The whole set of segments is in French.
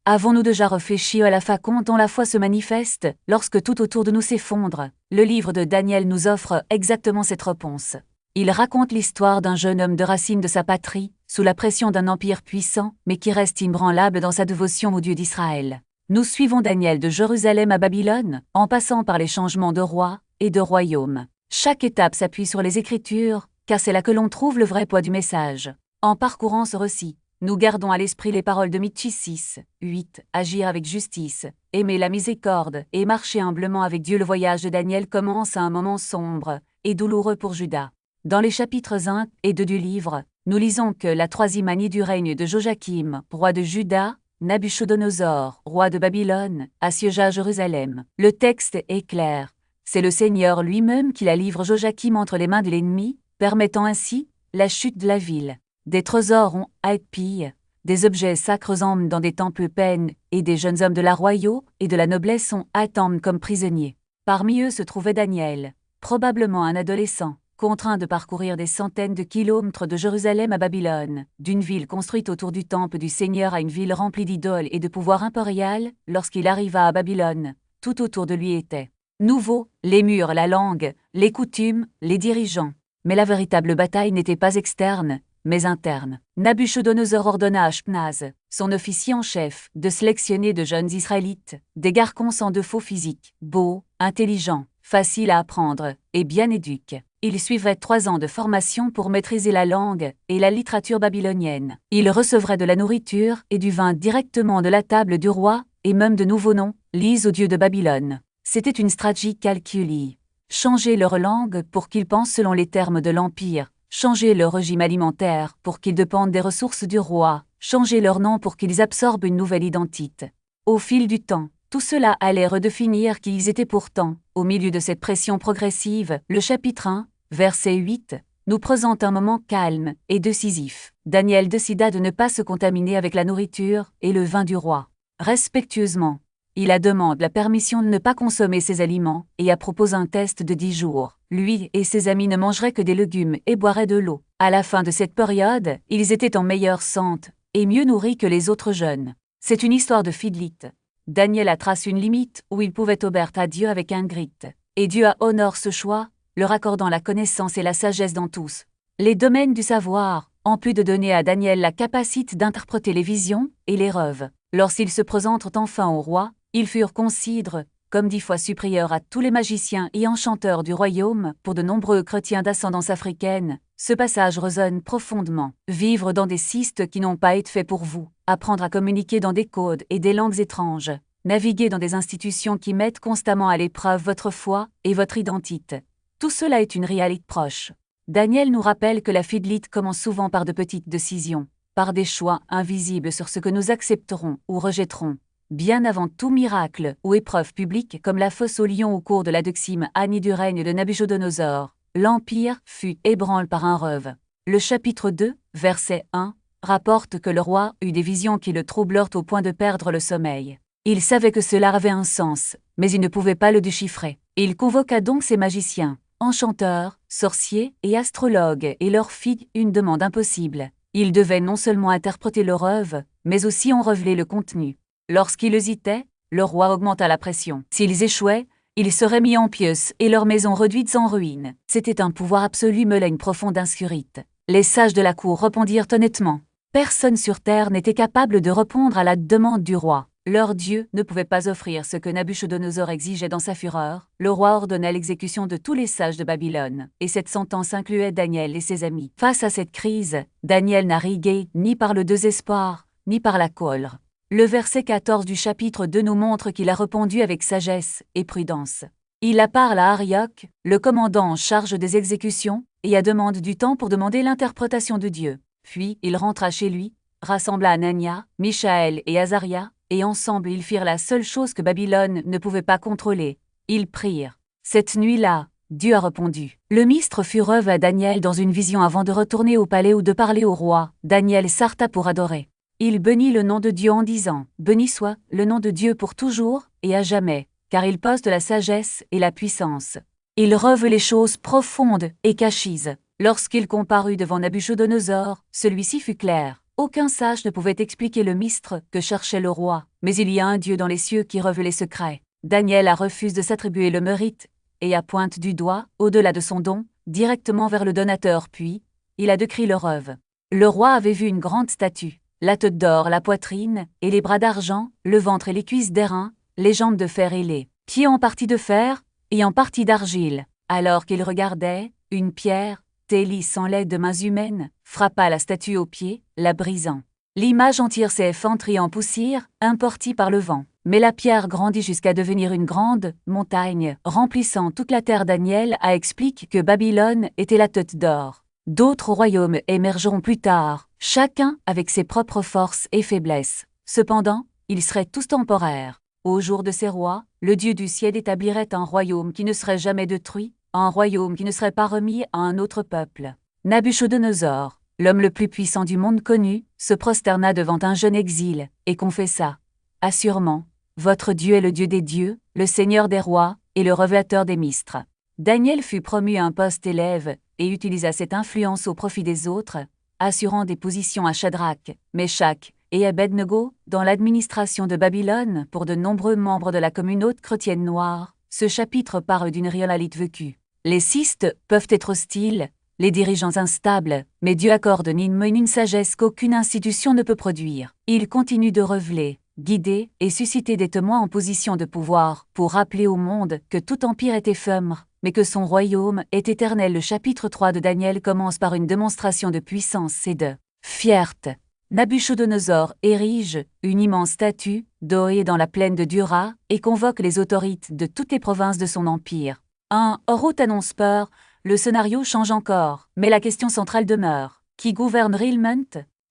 Avons-nous déjà réfléchi à la façon dont la foi se manifeste lorsque tout autour de nous s'effondre? Le livre de Daniel nous offre exactement cette réponse. Il raconte l'histoire d'un jeune homme de racine de sa patrie, sous la pression d'un empire puissant, mais qui reste inébranlable dans sa dévotion au Dieu d'Israël. Nous suivons Daniel de Jérusalem à Babylone, en passant par les changements de roi et de royaume. Chaque étape s'appuie sur les Écritures, car c'est là que l'on trouve le vrai poids du message. En parcourant ce récit, nous gardons à l'esprit les paroles de Michée 6:8, agir avec justice, aimer la miséricorde et marcher humblement avec Dieu. Le voyage de Daniel commence à un moment sombre et douloureux pour Juda. Dans les chapitres 1 et 2 du livre, nous lisons que la 3e année du règne de Joachim, roi de Juda, Nabuchodonosor, roi de Babylone, assiégea Jérusalem. Le texte est clair. C'est le Seigneur lui-même qui la livre Joachim entre les mains de l'ennemi, permettant ainsi la chute de la ville. Des trésors ont été pillés, des objets sacres emmenés dans des temples peines, et des jeunes hommes de la royauté et de la noblesse sont attendus comme prisonniers. Parmi eux se trouvait Daniel, probablement un adolescent, contraint de parcourir des centaines de kilomètres de Jérusalem à Babylone, d'une ville construite autour du temple du Seigneur à une ville remplie d'idoles et de pouvoir impérial. Lorsqu'il arriva à Babylone, tout autour de lui était nouveau, les murs, la langue, les coutumes, les dirigeants. Mais la véritable bataille n'était pas externe, mais interne. Nabuchodonosor ordonna à Ashpenaz, son officier en chef, de sélectionner de jeunes Israélites, des garçons sans défaut physique, beaux, intelligents, faciles à apprendre et bien éduqués. Ils suivraient 3 ans de formation pour maîtriser la langue et la littérature babylonienne. Ils recevraient de la nourriture et du vin directement de la table du roi, et même de nouveaux noms, liés au dieu de Babylone. C'était une stratégie calculée. Changer leur langue pour qu'ils pensent selon les termes de l'Empire, changer leur régime alimentaire pour qu'ils dépendent des ressources du roi, changer leur nom pour qu'ils absorbent une nouvelle identité. Au fil du temps, tout cela allait redéfinir qui ils étaient pourtant. Au milieu de cette pression progressive, le chapitre 1, verset 8, nous présente un moment calme et décisif. Daniel décida de ne pas se contaminer avec la nourriture et le vin du roi. Respectueusement, il demande la permission de ne pas consommer ces aliments et propose un test de 10 jours. Lui et ses amis ne mangeraient que des légumes et boiraient de l'eau. À la fin de cette période, ils étaient en meilleure santé et mieux nourris que les autres jeunes. C'est une histoire de fidélité. Daniel a tracé une limite où il pouvait obéir à Dieu avec un grite. Et Dieu a honoré ce choix, leur accordant la connaissance et la sagesse dans tous les domaines du savoir, en plus de donner à Daniel la capacité d'interpréter les visions et les rêves. Lorsqu'ils se présentent enfin au roi, ils furent considérés comme 10 fois supérieurs à tous les magiciens et enchanteurs du royaume. Pour de nombreux chrétiens d'ascendance africaine, ce passage résonne profondément. Vivre dans des cystes qui n'ont pas été faits pour vous, apprendre à communiquer dans des codes et des langues étranges, naviguer dans des institutions qui mettent constamment à l'épreuve votre foi et votre identité. Tout cela est une réalité proche. Daniel nous rappelle que la fidélité commence souvent par de petites décisions, par des choix invisibles sur ce que nous accepterons ou rejetterons. Bien avant tout miracle ou épreuve publique comme la fosse au lion au cours de la 2e année du règne de Nabuchodonosor, l'Empire fut ébranlé par un rêve. Le chapitre 2, verset 1, rapporte que le roi eut des visions qui le troublèrent au point de perdre le sommeil. Il savait que cela avait un sens, mais il ne pouvait pas le déchiffrer. Il convoqua donc ses magiciens, enchanteurs, sorciers et astrologues et leur fit une demande impossible. Ils devaient non seulement interpréter le rêve, mais aussi en révéler le contenu. Lorsqu'ils hésitaient, le roi augmenta la pression. S'ils échouaient, ils seraient mis en pièces et leurs maisons réduites en ruines. C'était un pouvoir absolu mêlant une profonde insécurité. Les sages de la cour répondirent honnêtement. Personne sur terre n'était capable de répondre à la demande du roi. Leur Dieu ne pouvait pas offrir ce que Nabuchodonosor exigeait dans sa fureur. Le roi ordonna l'exécution de tous les sages de Babylone, et cette sentence incluait Daniel et ses amis. Face à cette crise, Daniel n'a rigué ni par le désespoir, ni par la colère. Le verset 14 du chapitre 2 nous montre qu'il a répondu avec sagesse et prudence. Il a parlé à Arioch, le commandant en charge des exécutions, et a demandé du temps pour demander l'interprétation de Dieu. Puis il rentra chez lui, rassembla Anania, Michaël et Azaria, et ensemble ils firent la seule chose que Babylone ne pouvait pas contrôler. Ils prirent. Cette nuit-là, Dieu a répondu. Le ministre fut revenu à Daniel dans une vision avant de retourner au palais ou de parler au roi. Daniel s'arrêta pour adorer. Il bénit le nom de Dieu en disant « Béni soit le nom de Dieu pour toujours et à jamais, car il possède la sagesse et la puissance. Il revêt les choses profondes et cachées. » Lorsqu'il comparut devant Nabuchodonosor, celui-ci fut clair, Aucun sage ne pouvait expliquer le mystère que cherchait le roi, mais il y a un Dieu dans les cieux qui revêt les secrets. Daniel a refusé de s'attribuer le mérite et a pointe du doigt, au-delà de son don, directement vers le donateur, puis il a décrit leur œuvre. Le roi avait vu une grande statue, la tête d'or, la poitrine et les bras d'argent, le ventre et les cuisses d'airain, les jambes de fer et les pieds en partie de fer et en partie d'argile. Alors qu'il regardait, une pierre, telle sans l'aide de mains humaines, frappa la statue aux pieds, la brisant. L'image entière s'est effondrée en poussière, emportée par le vent. Mais la pierre grandit jusqu'à devenir une grande montagne, remplissant toute la terre. Daniel a expliqué que Babylone était la tête d'or. D'autres royaumes émergeront plus tard, chacun avec ses propres forces et faiblesses. Cependant, ils seraient tous temporaires. Au jour de ces rois, le Dieu du ciel établirait un royaume qui ne serait jamais détruit, un royaume qui ne serait pas remis à un autre peuple. Nabuchodonosor, l'homme le plus puissant du monde connu, se prosterna devant un jeune exil et confessa: « Assurément, votre Dieu est le Dieu des dieux, le Seigneur des rois et le révélateur des mystères. » Daniel fut promu à un poste élève et utilisa cette influence au profit des autres, assurant des positions à Shadrach, Meshach et Abednego dans l'administration de Babylone pour de nombreux membres de la communauté chrétienne noire. Ce chapitre parle d'une réalité vécue. Les schistes peuvent être hostiles, les dirigeants instables, mais Dieu accorde une sagesse qu'aucune institution ne peut produire. Il continue de révéler, guider et susciter des témoins en position de pouvoir pour rappeler au monde que tout empire est éphémère, mais que son royaume est éternel. Le chapitre 3 de Daniel commence par une démonstration de puissance et de fierté. Nabuchodonosor érige une immense statue dorée dans la plaine de Dura et convoque les autorités de toutes les provinces de son empire. Un route annonce peur, le scénario change encore, mais la question centrale demeure. Qui gouverne réellement?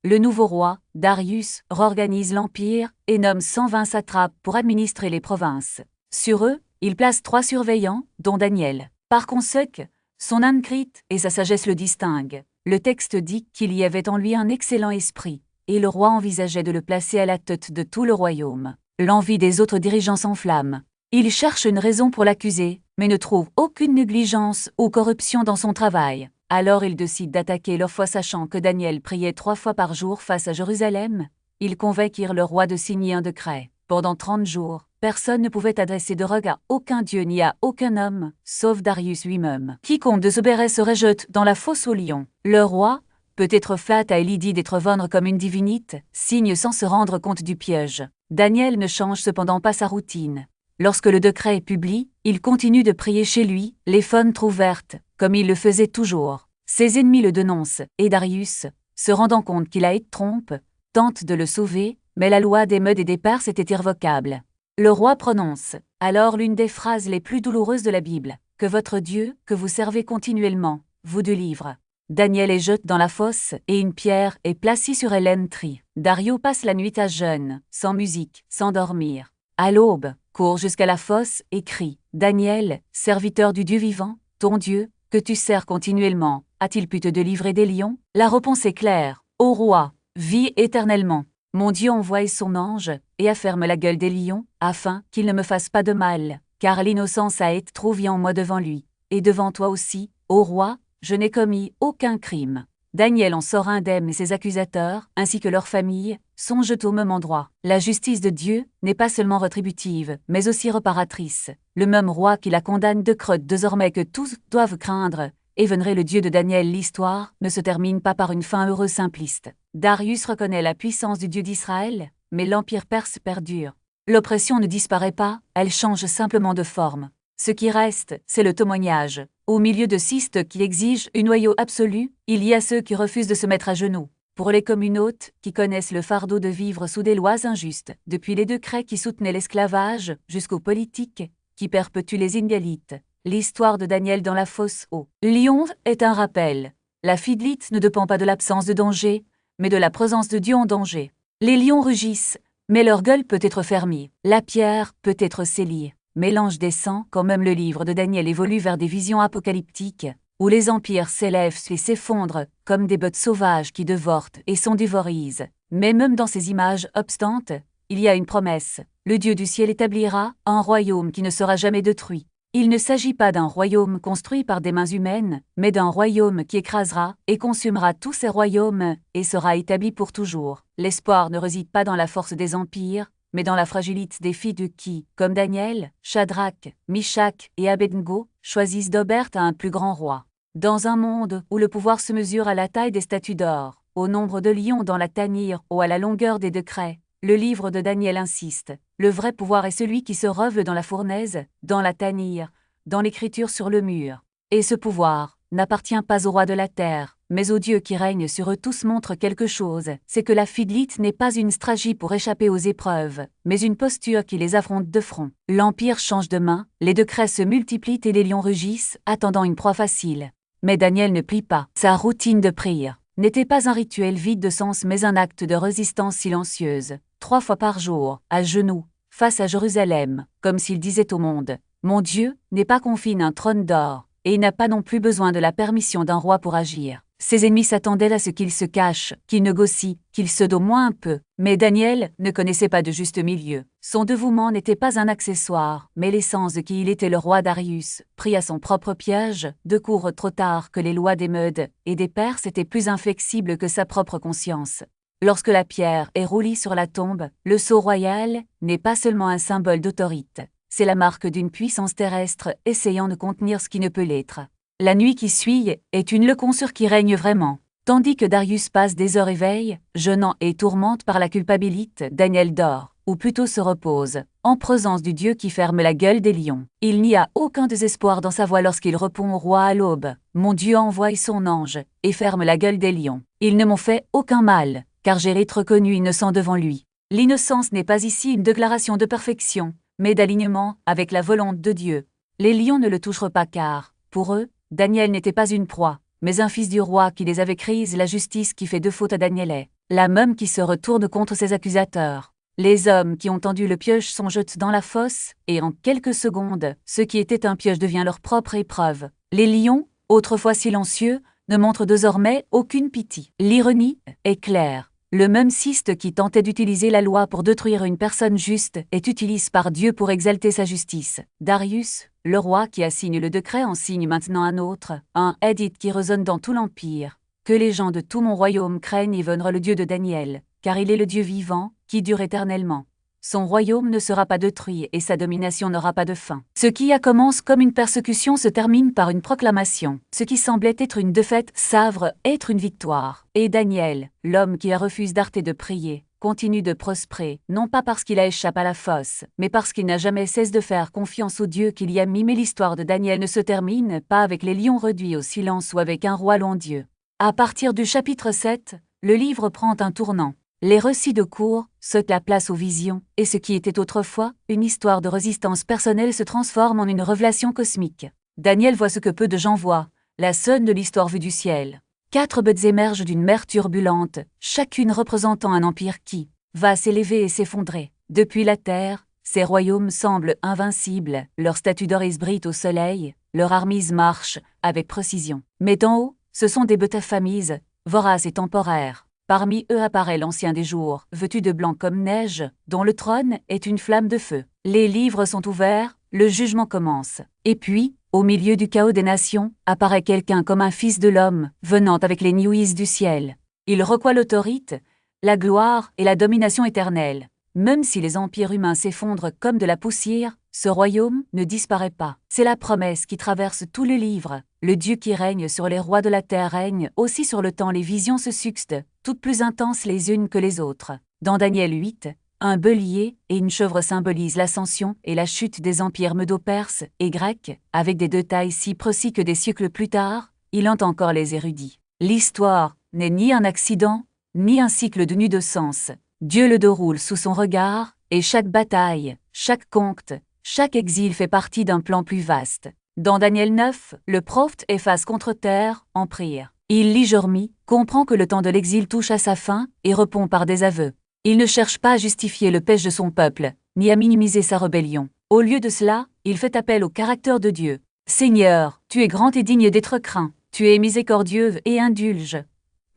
Le nouveau roi, Darius, réorganise l'empire et nomme 120 satrapes pour administrer les provinces. Sur eux, il place 3 surveillants, dont Daniel. Par conséquent, son âme crite et sa sagesse le distinguent. Le texte dit qu'il y avait en lui un excellent esprit, et le roi envisageait de le placer à la tête de tout le royaume. L'envie des autres dirigeants s'enflamme. Il cherche une raison pour l'accuser, mais ne trouve aucune négligence ou corruption dans son travail. Alors il décide d'attaquer leur foi, sachant que Daniel priait 3 fois par jour face à Jérusalem. Ils convainquirent le roi de signer un décret. Pendant 30 jours, personne ne pouvait adresser de regard à aucun dieu ni à aucun homme, sauf Darius lui-même. Quiconque désobéirait serait jeté dans la fosse aux lions. Le roi, peut-être flatte à l'idée d'être vendre comme une divinité, signe sans se rendre compte du piège. Daniel ne change cependant pas sa routine. Lorsque le décret est publié, il continue de prier chez lui, les fenêtres ouvertes, comme il le faisait toujours. Ses ennemis le dénoncent, et Darius, se rendant compte qu'il a été trompé, tente de le sauver, mais la loi des Mèdes et des Perses était irrévocable. Le roi prononce alors l'une des phrases les plus douloureuses de la Bible: « Que votre Dieu, que vous servez continuellement, vous délivre. » Daniel est jeté dans la fosse, et une pierre est placée sur Elentri. Dario passe la nuit à jeûne, sans musique, sans dormir. À l'aube, court jusqu'à la fosse et crie: « Daniel, serviteur du Dieu vivant, ton Dieu, que tu sers continuellement, a-t-il pu te délivrer des lions ?» La réponse est claire: « Ô roi, vis éternellement. Mon Dieu envoie son ange et afferme la gueule des lions, afin qu'ils ne me fassent pas de mal, car l'innocence a été trouvée en moi devant lui, et devant toi aussi, ô roi, je n'ai commis aucun crime. » Daniel en sort indemne et ses accusateurs, ainsi que leurs familles, sont jetés au même endroit. La justice de Dieu n'est pas seulement rétributive, mais aussi réparatrice. Le même roi qui la condamne décrète désormais que tous doivent craindre, et vénérer le Dieu de Daniel. L'histoire ne se termine pas par une fin heureuse simpliste. Darius reconnaît la puissance du Dieu d'Israël, mais l'empire perse perdure. L'oppression ne disparaît pas, elle change simplement de forme. Ce qui reste, c'est le témoignage. Au milieu de schistes qui exigent une noyau absolu, il y a ceux qui refusent de se mettre à genoux. Pour les communautés qui connaissent le fardeau de vivre sous des lois injustes, depuis les décrets qui soutenaient l'esclavage jusqu'aux politiques qui perpétuent les inégalités, l'histoire de Daniel dans la fosse aux lions est un rappel. La fidélité ne dépend pas de l'absence de danger, mais de la présence de Dieu en danger. Les lions rugissent, mais leur gueule peut être fermée. La pierre peut être scellée. Mais l'ange descend quand même. Le livre de Daniel évolue vers des visions apocalyptiques, où les empires s'élèvent et s'effondrent comme des bêtes sauvages qui dévorent et sont dévorisent. Mais même dans ces images obstantes, il y a une promesse. Le Dieu du ciel établira un royaume qui ne sera jamais détruit. Il ne s'agit pas d'un royaume construit par des mains humaines, mais d'un royaume qui écrasera et consumera tous ces royaumes et sera établi pour toujours. L'espoir ne réside pas dans la force des empires, mais dans la fragilité des filles de qui, comme Daniel, Shadrach, Mishak et Abednego, choisissent d'obéir à un plus grand roi. Dans un monde où le pouvoir se mesure à la taille des statues d'or, au nombre de lions dans la tanière ou à la longueur des décrets, le livre de Daniel insiste. Le vrai pouvoir est celui qui se revêt dans la fournaise, dans la tanière, dans l'écriture sur le mur. Et ce pouvoir n'appartient pas au roi de la terre, mais au Dieu qui règne sur eux tous montre quelque chose, c'est que la fidélité n'est pas une stratégie pour échapper aux épreuves, mais une posture qui les affronte de front. L'empire change de main, les décrets se multiplient et les lions rugissent, attendant une proie facile. Mais Daniel ne plie pas. Sa routine de prière n'était pas un rituel vide de sens mais un acte de résistance silencieuse, 3 fois par jour, à genoux, face à Jérusalem, comme s'il disait au monde, « Mon Dieu n'est pas confiné à un trône d'or, et il n'a pas non plus besoin de la permission d'un roi pour agir. » Ses ennemis s'attendaient à ce qu'il se cache, qu'il négocie, qu'il se domme moins un peu. Mais Daniel ne connaissait pas de juste milieu. Son dévouement n'était pas un accessoire, mais l'essence de qui il était. Le roi Darius, pris à son propre piège, découvre trop tard que les lois des Mèdes et des Perses étaient plus inflexibles que sa propre conscience. Lorsque la pierre est roulée sur la tombe, le sceau royal n'est pas seulement un symbole d'autorité. C'est la marque d'une puissance terrestre essayant de contenir ce qui ne peut l'être. La nuit qui suit est une leçon sur qui règne vraiment. Tandis que Darius passe des heures éveillé, jeûnant et tourmente par la culpabilité, Daniel dort, ou plutôt se repose, en présence du Dieu qui ferme la gueule des lions. Il n'y a aucun désespoir dans sa voix lorsqu'il répond au roi à l'aube. « Mon Dieu envoie son ange, et ferme la gueule des lions. Ils ne m'ont fait aucun mal, car j'ai été reconnu innocent devant lui. » L'innocence n'est pas ici une déclaration de perfection, mais d'alignement avec la volonté de Dieu. Les lions ne le toucheront pas car, pour eux, Daniel n'était pas une proie, mais un fils du roi qui les avait créés. La justice qui fait de faute à Daniel est la même qui se retourne contre ses accusateurs. Les hommes qui ont tendu le piège sont jetés dans la fosse, et en quelques secondes, ce qui était un piège devient leur propre épreuve. Les lions, autrefois silencieux, ne montrent désormais aucune pitié. L'ironie est claire. Le même Siste qui tentait d'utiliser la loi pour détruire une personne juste est utilisé par Dieu pour exalter sa justice. Darius, le roi qui assigne le décret en signe maintenant un autre, un édit qui résonne dans tout l'Empire. Que les gens de tout mon royaume craignent et vénèrent le Dieu de Daniel, car il est le Dieu vivant, qui dure éternellement. Son royaume ne sera pas détruit et sa domination n'aura pas de fin. Ce qui a commencé comme une persécution se termine par une proclamation. Ce qui semblait être une défaite s'avère être une victoire. Et Daniel, l'homme qui a refusé d'arrêter de prier, continue de prospérer, non pas parce qu'il a échappé à la fosse, mais parce qu'il n'a jamais cessé de faire confiance au Dieu qu'il y a mis. Mais l'histoire de Daniel ne se termine pas avec les lions réduits au silence ou avec un roi loin Dieu. À partir du chapitre 7, le livre prend un tournant. Les récits de cours cèdent la place aux visions, et ce qui était autrefois une histoire de résistance personnelle se transforme en une révélation cosmique. Daniel voit ce que peu de gens voient, la scène de l'histoire vue du ciel. 4 bêtes émergent d'une mer turbulente, chacune représentant un empire qui va s'élever et s'effondrer. Depuis la terre, ces royaumes semblent invincibles, leurs statues d'or brillent au soleil, leur armise marche avec précision. Mais d'en haut, ce sont des bêtes affamées, voraces et temporaires. Parmi eux apparaît l'Ancien des jours, vêtu de blanc comme neige, dont le trône est une flamme de feu. Les livres sont ouverts, le jugement commence. Et puis, au milieu du chaos des nations, apparaît quelqu'un comme un fils de l'homme, venant avec les nuits du ciel. Il reçoit l'autorité, la gloire et la domination éternelle. Même si les empires humains s'effondrent comme de la poussière, ce royaume ne disparaît pas. C'est la promesse qui traverse tout le livre. Le Dieu qui règne sur les rois de la terre règne aussi sur le temps. Les visions se succèdent, toutes plus intenses les unes que les autres. Dans Daniel 8, un bélier et une chèvre symbolisent l'ascension et la chute des empires médo-perses et grecs, avec des détails si précis que des siècles plus tard, il hante encore les érudits. L'histoire n'est ni un accident, ni un cycle de nu de sens. Dieu le déroule sous son regard, et chaque bataille, chaque conquête, chaque exil fait partie d'un plan plus vaste. Dans Daniel 9, le prophète est face contre terre, en prière. Il lit Jérémie, comprend que le temps de l'exil touche à sa fin, et répond par des aveux. Il ne cherche pas à justifier le péché de son peuple, ni à minimiser sa rébellion. Au lieu de cela, il fait appel au caractère de Dieu. « Seigneur, tu es grand et digne d'être craint, tu es miséricordieux et indulge,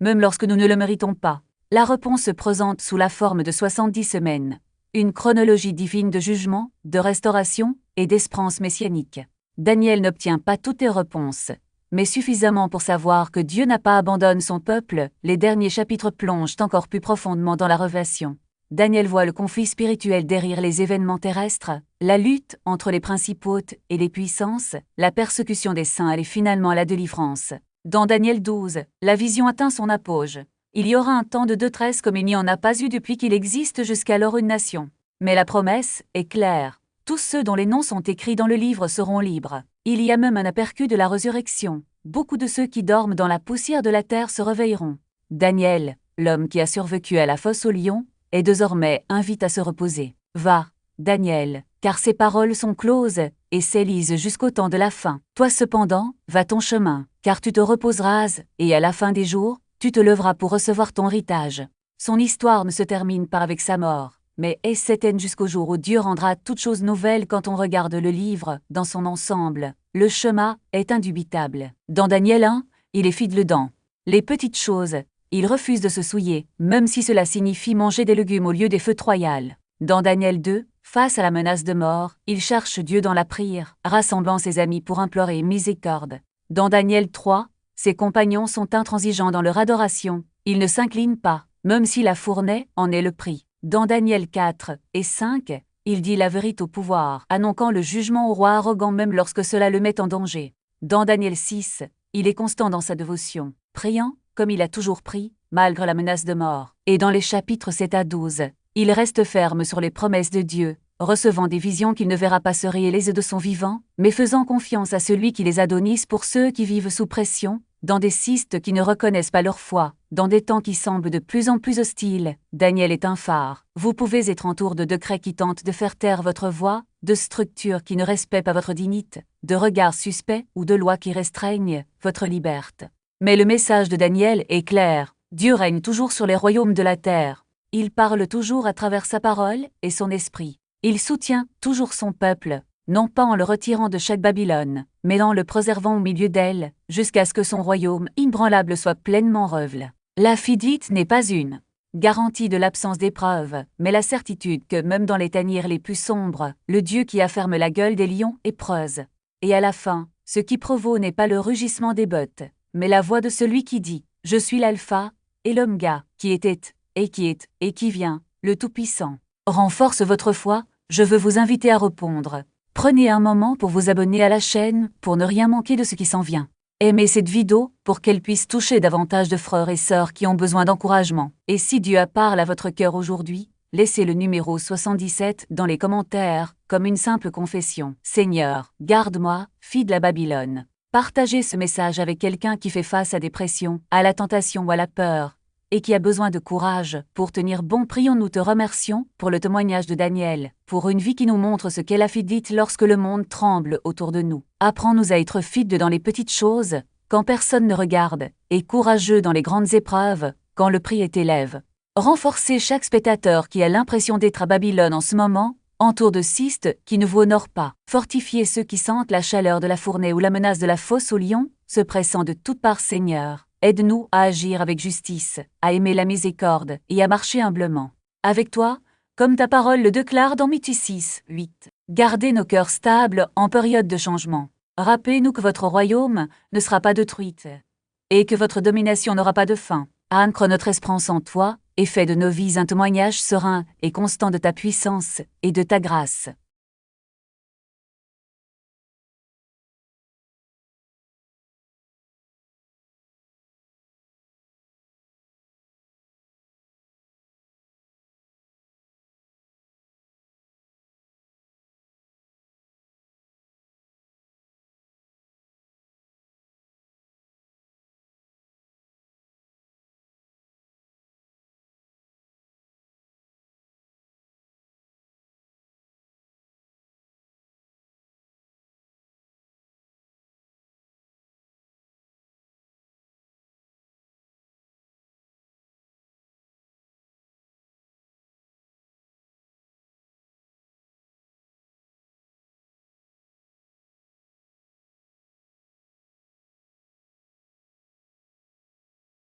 même lorsque nous ne le méritons pas. » La réponse se présente sous la forme de 70 semaines. Une chronologie divine de jugement, de restauration et d'espérance messianique. Daniel n'obtient pas toutes les réponses, mais suffisamment pour savoir que Dieu n'a pas abandonné son peuple. Les derniers chapitres plongent encore plus profondément dans la révélation. Daniel voit le conflit spirituel derrière les événements terrestres, la lutte entre les principautés et les puissances, la persécution des saints et finalement la délivrance. Dans Daniel 12, la vision atteint son apogée. Il y aura un temps de détresse comme il n'y en a pas eu depuis qu'il existe jusqu'alors une nation. Mais la promesse est claire. Tous ceux dont les noms sont écrits dans le livre seront libres. Il y a même un aperçu de la résurrection. Beaucoup de ceux qui dorment dans la poussière de la terre se réveilleront. Daniel, l'homme qui a survécu à la fosse aux lions, est désormais invité à se reposer. Va, Daniel, car ces paroles sont closes et s'élisent jusqu'au temps de la fin. Toi cependant, va ton chemin, car tu te reposeras, et à la fin des jours, tu te leveras pour recevoir ton héritage. Son histoire ne se termine pas avec sa mort, mais est certaine jusqu'au jour où Dieu rendra toutes choses nouvelles. Quand on regarde le livre dans son ensemble, le chemin est indubitable. Dans Daniel 1, il est fidèle dedans. Les petites choses, il refuse de se souiller, même si cela signifie manger des légumes au lieu des feux royales. Dans Daniel 2, face à la menace de mort, il cherche Dieu dans la prière, rassemblant ses amis pour implorer miséricorde. Dans Daniel 3, ses compagnons sont intransigeants dans leur adoration, ils ne s'inclinent pas, même si la fournaise en est le prix. Dans Daniel 4 et 5, il dit la vérité au pouvoir, annonçant le jugement au roi arrogant même lorsque cela le met en danger. Dans Daniel 6, il est constant dans sa dévotion, priant, comme il a toujours prié, malgré la menace de mort. Et dans les chapitres 7 à 12, il reste ferme sur les promesses de Dieu, recevant des visions qu'il ne verra pas se réaliser de son vivant, mais faisant confiance à celui qui les a données pour ceux qui vivent sous pression, dans des systèmes qui ne reconnaissent pas leur foi, dans des temps qui semblent de plus en plus hostiles. Daniel est un phare. Vous pouvez être entouré de décrets qui tentent de faire taire votre voix, de structures qui ne respectent pas votre dignité, de regards suspects ou de lois qui restreignent votre liberté. Mais le message de Daniel est clair. Dieu règne toujours sur les royaumes de la terre. Il parle toujours à travers sa parole et son esprit. Il soutient toujours son peuple, non pas en le retirant de chaque Babylone, mais en le préservant au milieu d'elle, jusqu'à ce que son royaume inébranlable soit pleinement revenu. La fidélité n'est pas une garantie de l'absence d'épreuves, mais la certitude que même dans les tanières les plus sombres, le Dieu qui afferme la gueule des lions est preuse. Et à la fin, ce qui provaut n'est pas le rugissement des bœufs, mais la voix de celui qui dit « Je suis l'alpha et l'oméga, qui était, et qui vient, le Tout-Puissant. » Renforce votre foi, je veux vous inviter à répondre. Prenez un moment pour vous abonner à la chaîne, pour ne rien manquer de ce qui s'en vient. Aimez cette vidéo, pour qu'elle puisse toucher davantage de frères et sœurs qui ont besoin d'encouragement. Et si Dieu a parlé à votre cœur aujourd'hui, laissez le numéro 77 dans les commentaires, comme une simple confession. Seigneur, garde-moi, fille de la Babylone. Partagez ce message avec quelqu'un qui fait face à des pressions, à la tentation ou à la peur, et qui a besoin de courage pour tenir bon. Prions. Nous te remercions pour le témoignage de Daniel, pour une vie qui nous montre ce qu'est la fidélité lorsque le monde tremble autour de nous. Apprends-nous à être fidèles dans les petites choses, quand personne ne regarde, et courageux dans les grandes épreuves, quand le prix est élève. Renforcez chaque spectateur qui a l'impression d'être à Babylone en ce moment, entour de cystes qui ne vous honorent pas. Fortifiez ceux qui sentent la chaleur de la fournaise ou la menace de la fosse aux lions, se pressant de toutes parts. Seigneur, aide-nous à agir avec justice, à aimer la miséricorde et à marcher humblement avec toi, comme ta parole le déclare dans Matthieu 6, 8. Gardez nos cœurs stables en période de changement. Rappelez-nous que votre royaume ne sera pas détruit et que votre domination n'aura pas de fin. Ancre notre espérance en toi et fais de nos vies un témoignage serein et constant de ta puissance et de ta grâce.